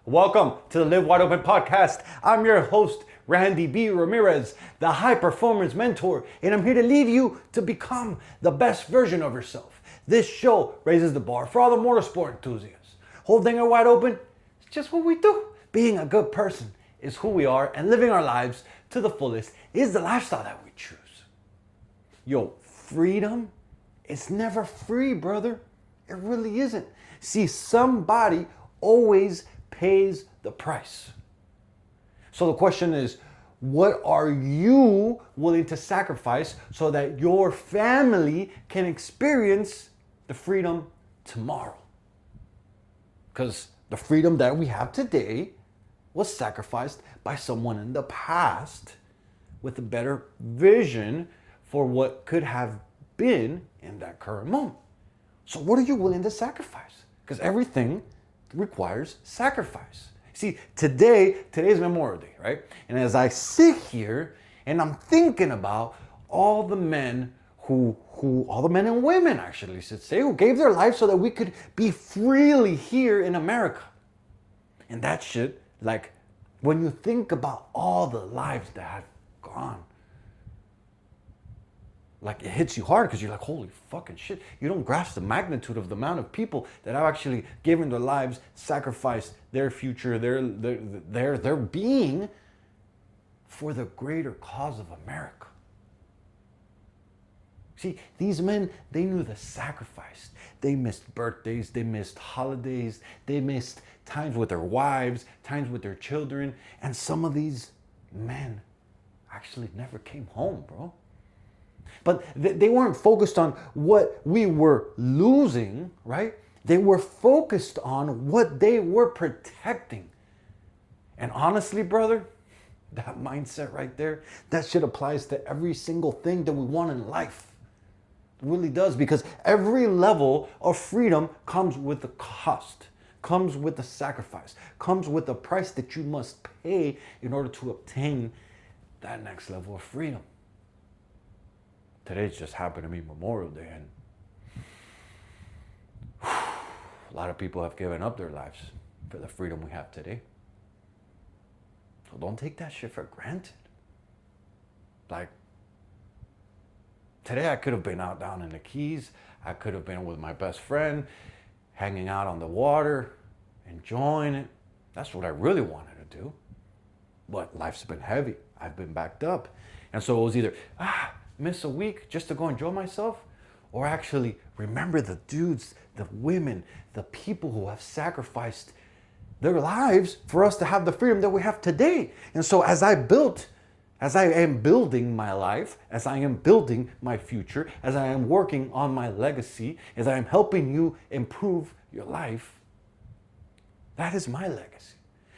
Welcome to the Live Wide Open podcast. I'm your host, Randy B. Ramirez, the high performance mentor, and I'm here to lead you to become the best version of yourself. This show raises the bar for all the motorsport enthusiasts. Holding it wide open is just what we do. Being a good person is who we are, and living our lives to the fullest is the lifestyle that we choose. Yo, freedom is never free, brother. It really isn't. See, somebody always pays the price. So the question is, what are you willing to sacrifice so that your family can experience the freedom tomorrow? Because the freedom that we have today was sacrificed by someone in the past with a better vision for what could have been in that current moment. So what are you willing to sacrifice? Because everything requires sacrifice. See, today's Memorial Day, right? And as I sit here and I'm thinking about all the men all the men and women, actually, should say, who gave their lives so that we could be freely here in America. And that shit, like, when you think about all the lives that have gone, like, it hits you hard because you're like, holy fucking shit. You don't grasp the magnitude of the amount of people that have actually given their lives, sacrificed their future, their being for the greater cause of America. See, these men, they knew the sacrifice. They missed birthdays, they missed holidays, they missed times with their wives, times with their children, and some of these men actually never came home, bro. But they weren't focused on what we were losing, right? They were focused on what they were protecting. And honestly, brother, that mindset right there, that shit applies to every single thing that we want in life. It really does, because every level of freedom comes with a cost, comes with a sacrifice, comes with a price that you must pay in order to obtain that next level of freedom. Today's just happened to be Memorial Day, and a lot of people have given up their lives for the freedom we have today. So don't take that shit for granted. Like, today I could have been out down in the Keys. I could have been with my best friend, hanging out on the water, enjoying it. That's what I really wanted to do. But life's been heavy. I've been backed up. And so it was either, miss a week just to go enjoy myself, or actually remember the dudes, the women, the people who have sacrificed their lives for us to have the freedom that we have today. And so as I am building my life, as I am building my future, as I am working on my legacy, as I am helping you improve your life, that is my legacy.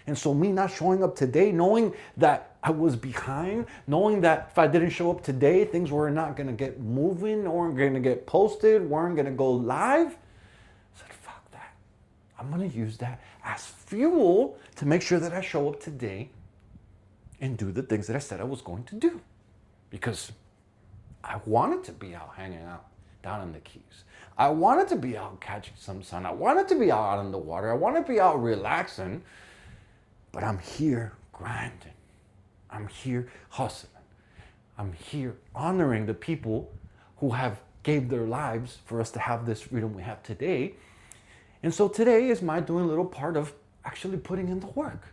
And so me not showing up today, knowing that I was behind, knowing that if I didn't show up today, things were not going to get moving, weren't going to get posted, weren't going to go live, I said, fuck that. I'm going to use that as fuel to make sure that I show up today and do the things that I said I was going to do. Because I wanted to be out hanging out down in the Keys. I wanted to be out catching some sun. I wanted to be out in the water. I wanted to be out relaxing. But I'm here grinding. I'm here hustling. I'm here honoring the people who have gave their lives for us to have this freedom we have today. And so today is my doing a little part of actually putting in the work,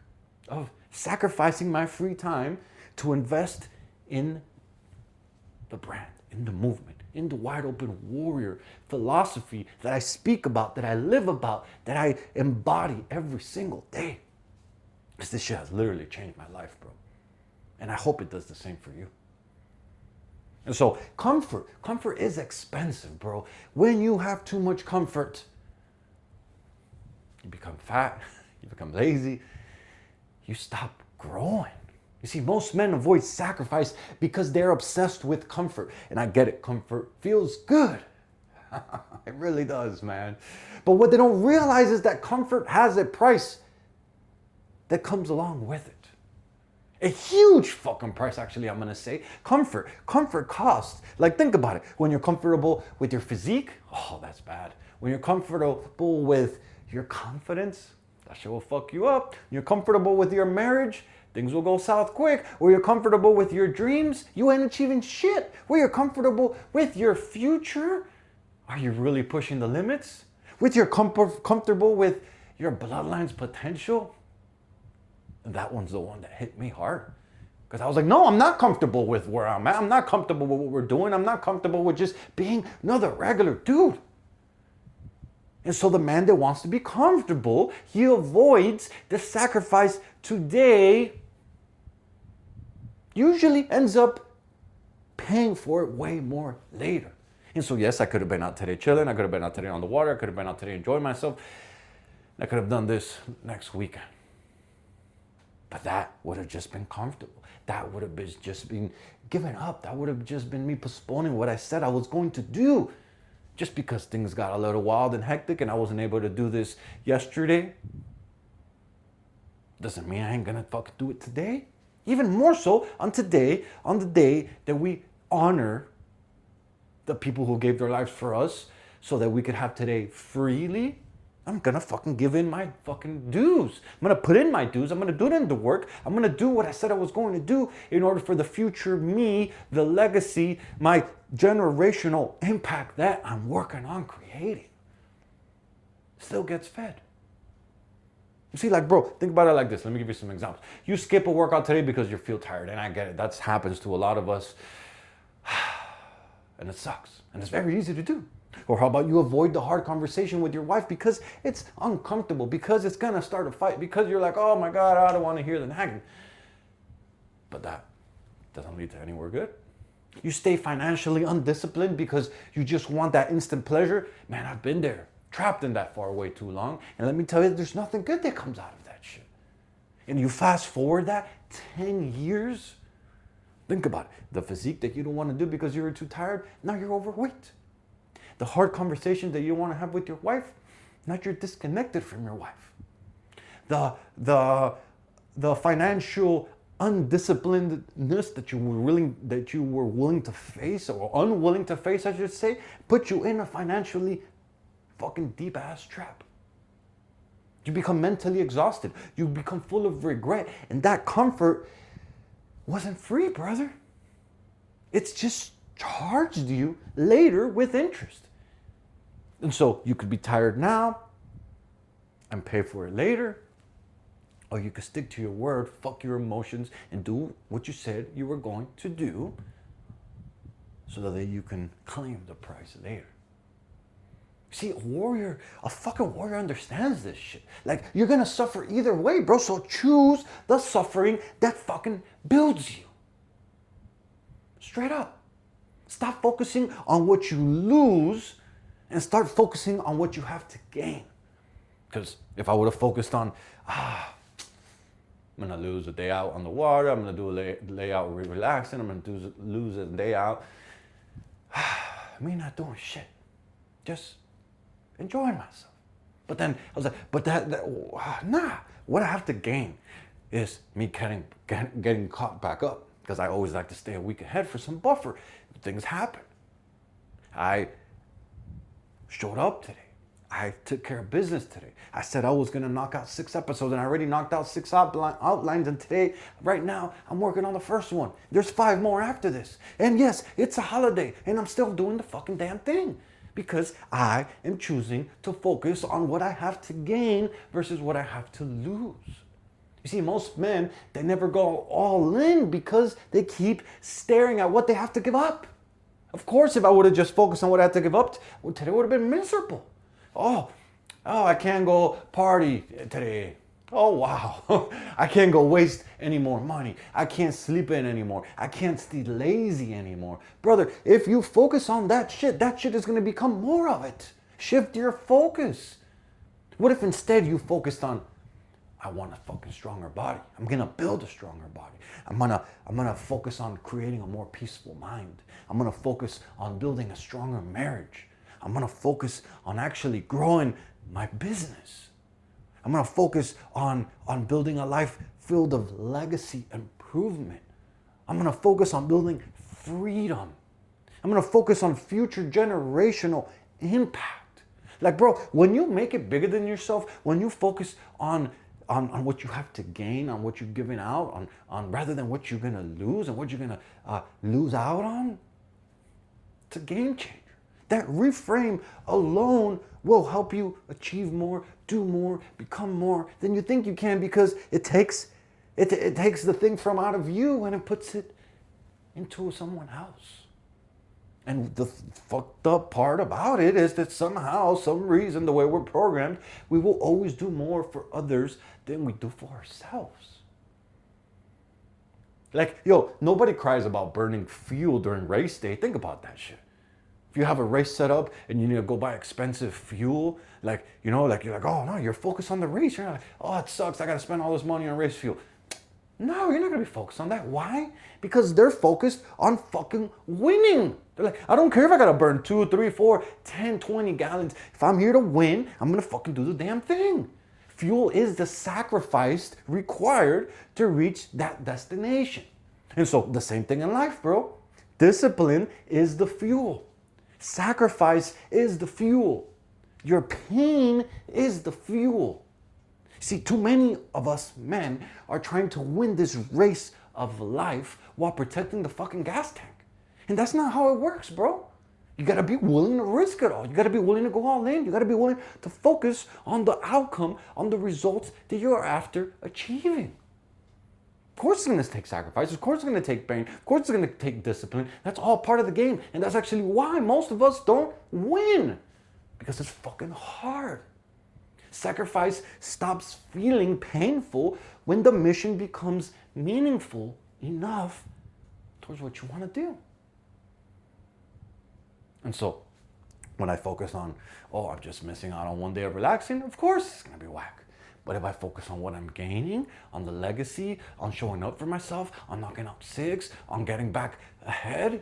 of sacrificing my free time to invest in the brand, in the movement, in the wide open warrior philosophy that I speak about, that I live about, that I embody every single day. Because this shit has literally changed my life, bro. And I hope it does the same for you. And so comfort is expensive, bro. When you have too much comfort, you become fat, you become lazy, you stop growing. You see, most men avoid sacrifice because they're obsessed with comfort. And I get it, comfort feels good. It really does, man. But what they don't realize is that comfort has a price that comes along with it. A huge fucking price, actually, I'm gonna say. Comfort costs. Like, think about it. When you're comfortable with your physique, oh, that's bad. When you're comfortable with your confidence, That shit will fuck you up. You're comfortable with your marriage, things will go south quick. Where you're comfortable with your dreams, you ain't achieving shit. Where you're comfortable with your future, are you really pushing the limits? With your comfortable with your bloodline's potential? And that one's the one that hit me hard. Because I was like, no, I'm not comfortable with where I'm at. I'm not comfortable with what we're doing. I'm not comfortable with just being another regular dude. And so the man that wants to be comfortable, he avoids the sacrifice today, usually ends up paying for it way more later. And so yes, I could have been out today chilling. I could have been out today on the water. I could have been out today enjoying myself. I could have done this next weekend. But that would have just been comfortable. That would have just been giving up. That would have just been me postponing what I said I was going to do. Just because things got a little wild and hectic and I wasn't able to do this yesterday, doesn't mean I ain't gonna fucking do it today. Even more so on today, on the day that we honor the people who gave their lives for us so that we could have today freely. I'm gonna fucking give in my fucking dues. I'm gonna put in my dues. I'm gonna do it in the work. I'm gonna do what I said I was going to do in order for the future me, the legacy, my generational impact that I'm working on creating still gets fed. You see, like, bro, think about it like this. Let me give you some examples. You skip a workout today because you feel tired, and I get it. That happens to a lot of us, and it sucks, and it's very easy to do. Or how about you avoid the hard conversation with your wife because it's uncomfortable, because it's gonna start a fight, because you're like, oh my God, I don't want to hear the nagging. But that doesn't lead to anywhere good. You stay financially undisciplined because you just want that instant pleasure. Man, I've been there, trapped in that for way too long. And let me tell you, there's nothing good that comes out of that shit. And you fast forward that 10 years, think about it. The physique that you don't want to do because you were too tired, now you're overweight. The hard conversation that you want to have with your wife, now you're disconnected from your wife. The financial undisciplinedness that you were willing to face, or unwilling to face, I should say, put you in a financially fucking deep ass trap. You become mentally exhausted. You become full of regret, and that comfort wasn't free, brother. It's just charged you later with interest. And so you could be tired now and pay for it later, or you could stick to your word, fuck your emotions, and do what you said you were going to do so that you can claim the prize later. See, a fucking warrior understands this shit. Like, you're gonna suffer either way, bro, so choose the suffering that fucking builds you. Straight up. Stop focusing on what you lose and start focusing on what you have to gain. Because if I would have focused on, I'm gonna lose a day out on the water, I'm gonna do a lay out relaxing, I'm gonna lose a day out, me not doing shit, just enjoying myself. But then I was like, nah, what I have to gain is me getting caught back up, because I always like to stay a week ahead for some buffer. Things happen. I showed up today. I took care of business today. I said I was gonna knock out 6 episodes, and I already knocked out 6 outlines, and today, right now, I'm working on the first one. There's 5 more after this. And yes, it's a holiday, and I'm still doing the fucking damn thing, because I am choosing to focus on what I have to gain versus what I have to lose. You see, most men, they never go all in because they keep staring at what they have to give up. Of course, if I would have just focused on what I had to give up, today would have been miserable. Oh, I can't go party today. Oh, wow. I can't go waste any more money. I can't sleep in anymore. I can't stay lazy anymore. Brother, if you focus on that shit is going to become more of it. Shift your focus. What if instead you focused on, I want a fucking stronger body. I'm going to build a stronger body. I'm going to focus on creating a more peaceful mind. I'm going to focus on building a stronger marriage. I'm going to focus on actually growing my business. I'm going to focus on building a life filled of legacy improvement. I'm going to focus on building freedom. I'm going to focus on future generational impact. Like, bro, when you make it bigger than yourself, when you focus on what you have to gain, on what you're giving out, on rather than what you're gonna lose and what you're gonna lose out on, it's a game changer. That reframe alone will help you achieve more, do more, become more than you think you can, because it takes the thing from out of you and it puts it into someone else. And the fucked up part about it is that somehow, some reason, the way we're programmed, we will always do more for others than we do for ourselves. Like, yo, nobody cries about burning fuel during race day. Think about that shit. If you have a race set up and you need to go buy expensive fuel, like, you know, like you're like, oh no, you're focused on the race. You're not like, oh, it sucks, I gotta spend all this money on race fuel. No, you're not gonna be focused on that. Why? Because they're focused on fucking winning. They're like, I don't care if I gotta burn 2, 3, 4, 10, 20 gallons. If I'm here to win, I'm gonna fucking do the damn thing. Fuel is the sacrifice required to reach that destination. And so the same thing in life, bro. Discipline is the fuel. Sacrifice is the fuel. Your pain is the fuel. See, too many of us men are trying to win this race of life while protecting the fucking gas tank. And that's not how it works, bro. You gotta be willing to risk it all. You gotta be willing to go all in. You gotta be willing to focus on the outcome, on the results that you're after achieving. Of course it's gonna take sacrifice. Of course it's gonna take pain. Of course it's gonna take discipline. That's all part of the game. And that's actually why most of us don't win. Because it's fucking hard. Sacrifice stops feeling painful when the mission becomes meaningful enough towards what you want to do. And so, when I focus on, oh, I'm just missing out on one day of relaxing, of course it's going to be whack. But if I focus on what I'm gaining, on the legacy, on showing up for myself, on knocking out 6, on getting back ahead,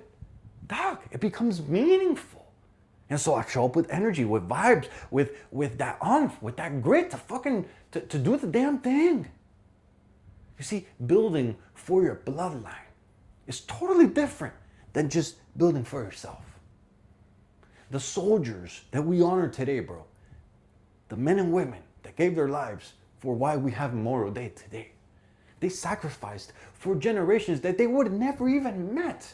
dog, it becomes meaningful. And so I show up with energy, with vibes, with that oomph, with that grit to do the damn thing. You see, building for your bloodline is totally different than just building for yourself. The soldiers that we honor today, bro, the men and women that gave their lives for why we have Memorial Day today, they sacrificed for generations that they would have never even met.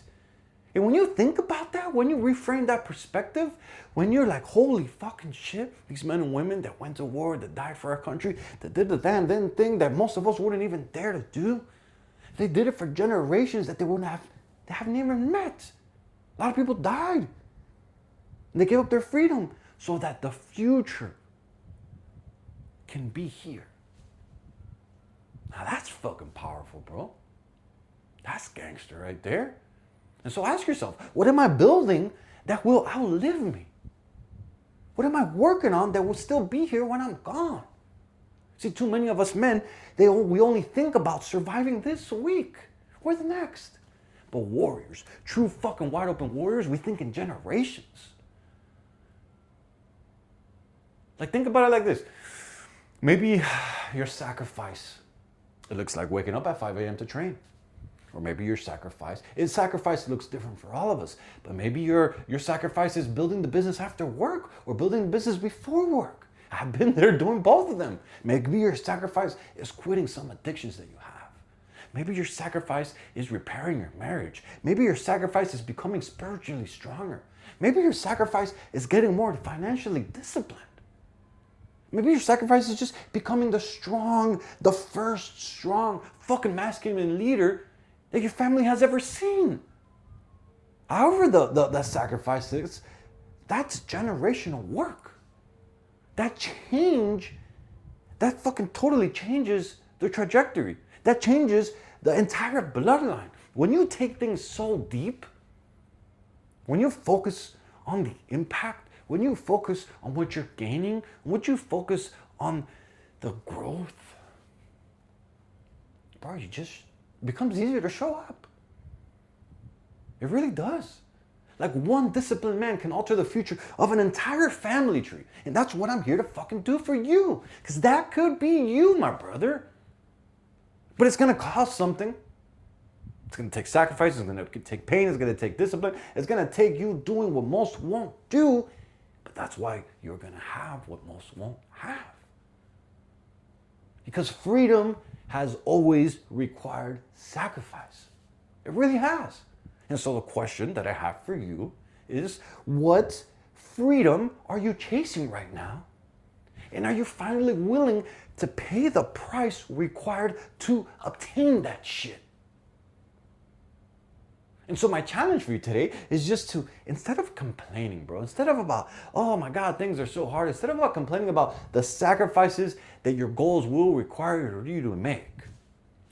And when you think about that, when you reframe that perspective, when you're like, holy fucking shit, these men and women that went to war, that died for our country, that did the damn thing that most of us wouldn't even dare to do, they did it for generations that they haven't even met. A lot of people died. And they gave up their freedom so that the future can be here. Now that's fucking powerful, bro. That's gangster right there. And so ask yourself, what am I building that will outlive me? What am I working on that will still be here when I'm gone? See, too many of us men, we only think about surviving this week or the next. But warriors, true fucking wide open warriors, we think in generations. Like, think about it like this. Maybe your sacrifice, it looks like waking up at 5 a.m. to train. Or maybe your sacrifice looks different for all of us. But maybe your sacrifice is building the business after work or building the business before work. I've been there doing both of them. Maybe your sacrifice is quitting some addictions that you have. Maybe your sacrifice is repairing your marriage. Maybe your sacrifice is becoming spiritually stronger. Maybe your sacrifice is getting more financially disciplined. Maybe your sacrifice is just becoming the first strong fucking masculine leader that your family has ever seen. However the sacrifice is, that's generational work. That fucking totally changes the trajectory. That changes the entire bloodline. When you take things so deep, when you focus on the impact, when you focus on what you're gaining, when you focus on the growth, bro, it becomes easier to show up. It really does. Like, one disciplined man can alter the future of an entire family tree. And that's what I'm here to fucking do for you. Because that could be you, my brother. But it's going to cost something. It's going to take sacrifice. It's going to take pain. It's going to take discipline. It's going to take you doing what most won't do. But But that's why you're going to have what most won't have. Because freedom has always required sacrifice. It really has. And so the question that I have for you is, what freedom are you chasing right now? And are you finally willing to pay the price required to obtain that shit? And so my challenge for you today is just to, instead of complaining, bro, instead of about, oh my God, things are so hard, instead of about complaining about the sacrifices that your goals will require you to make,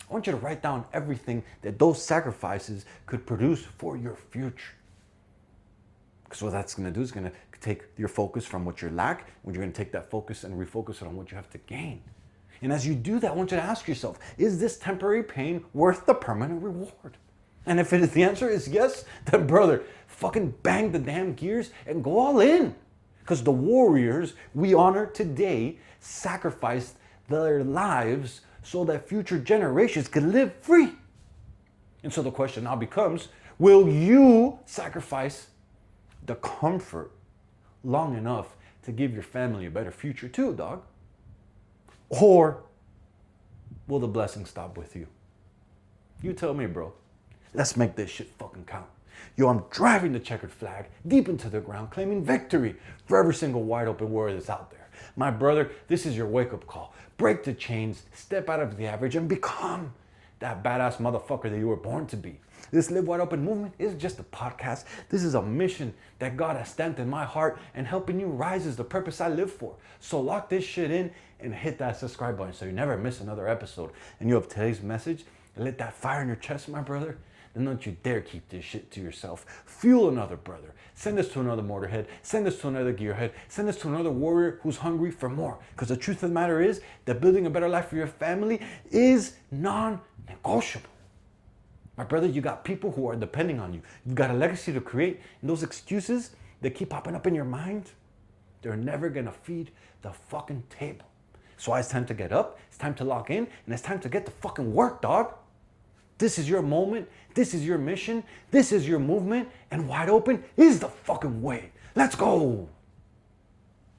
I want you to write down everything that those sacrifices could produce for your future. Because what that's going to do is going to take your focus from what you lack, when you're going to take that focus and refocus it on what you have to gain. And as you do that, I want you to ask yourself, is this temporary pain worth the permanent reward? And if the answer is yes, then brother, fucking bang the damn gears and go all in. Because the warriors we honor today sacrificed their lives so that future generations could live free. And so the question now becomes, will you sacrifice the comfort long enough to give your family a better future too, dog? Or will the blessing stop with you? You tell me, bro. Let's make this shit fucking count. Yo, I'm driving the checkered flag deep into the ground, claiming victory for every single wide open warrior that's out there. My brother, this is your wake-up call. Break the chains, step out of the average, and become that badass motherfucker that you were born to be. This Live Wide Open movement isn't just a podcast. This is a mission that God has stamped in my heart, and helping you rise is the purpose I live for. So lock this shit in and hit that subscribe button so you never miss another episode. And you have today's message, and lit that fire in your chest, my brother. Then don't you dare keep this shit to yourself. Fuel another brother. Send this to another motorhead. Send this to another gearhead. Send this to another warrior who's hungry for more. Because the truth of the matter is that building a better life for your family is non-negotiable. My brother, you got people who are depending on you. You've got a legacy to create. And those excuses that keep popping up in your mind, they're never going to feed the fucking table. So it's time to get up. It's time to lock in. And it's time to get the fucking work, dog. This is your moment. This is your mission. This is your movement. And Wide Open is the fucking way. Let's go.